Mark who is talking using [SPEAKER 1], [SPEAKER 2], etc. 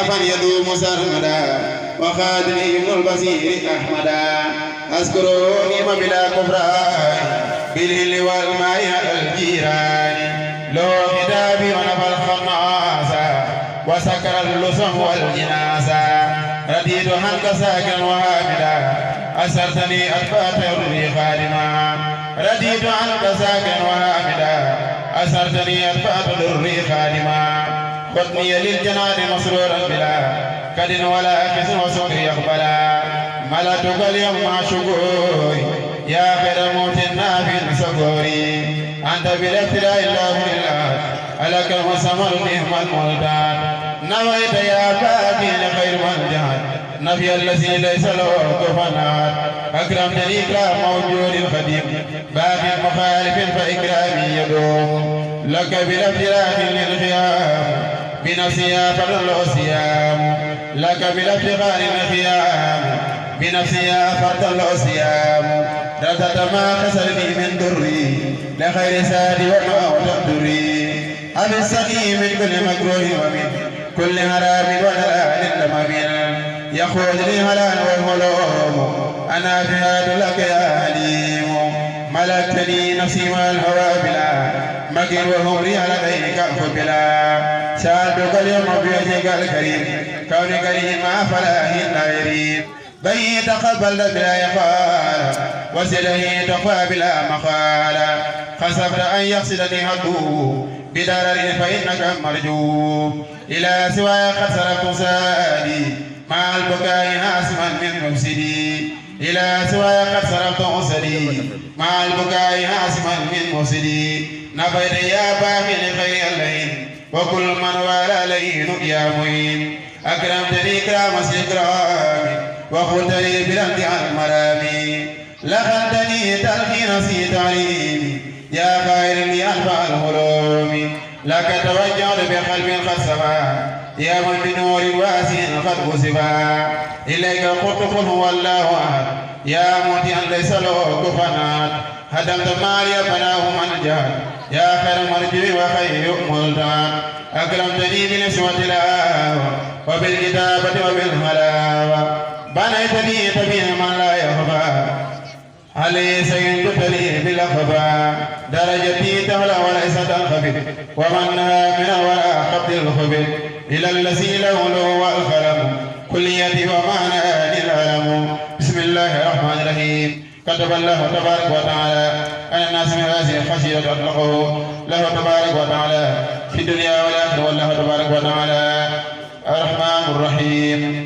[SPEAKER 1] نفا يدوم سرمدا وخادني ابن البصير أحمدا أذكروني بلا كفران بالهل والماء الجيران لو كتابي ونفى الخناس وسكر اللسم والجناسا رديت عنك ساكن وهابدا أسرتني أثبات يرضي خادما رديت عنك ساكن وهابدا أسرتني أثبات يرضي خادما خذني للجنان مسرورا بلا كد ولا أكس وسكر يقبلا ملتك اليوم مع شكوري يا خير موت في سكوري أنت بالابتلاء الله لله ألك المسمر نعم الملتان نويت يا بابي لخير والجهاد نبي الذي ليس له كفنات أكرمتني إكرام موجود خديم باب مخالف فإكرامي يدوم لك بالابتلاء للخيام بنفسي فرد الأسيام لك بالابتغاء الخيام بنفسي فرد الأسيام ردت ما خسرني من دري لخير سادي وما تقدري أبي السقي من كل مكروه ومن كل هرام ونلال لمبين يخرج لي هلال والهلوم أنا فهاد لك يا عليم ملكتني نفسي والهوى بلا مكر وهمري على غيرك بلا شادك اليوم بوجهك الكريم كون كريم مع فلاح لا يريد بي تقبل بلا يقال وسله تقوى بلا مقال خسفت أن يقصدني هدو بدرر فإنك مرجو إلى سواي قد سرقت سادي مع البكاء حاسما من مفسدي إلى سواي قد سرقت أسدي مع البكاء حاسما من مفسدي نبيت يا باقي لخير اللين وكل من والى لين يا معين أكرمتني كرام استكرامي وخذتني بالأمد عن المرامي لخلتني تلقين في تعليمي يا خير لي أنفع الهلوم لك توجهت بقلب قد سما يا من بنور واسع قد وسبا إليك قلت قل هو الله أحد يا موتي ليس له كفنات هدمت مالي فناه من جهل يا خير مرجع وخير ملتان أكرمتني بنسوة الآوى وبالكتابة وبالهلاوة بنيتني تبين من لا يخفى علي سينجت لي بالأخفى درجتي تهلى وليس تنخفض ومنها من ولا خفض الخفض إلى الذي له والخلم كليتي ومعنى للعلم بسم الله الرحمن الرحيم كتب الله تبارك وتعالى أن الناس من هذه الخشية أطلقه له تبارك وتعالى في الدنيا والآخرة والله تبارك وتعالى الرحمن الرحيم.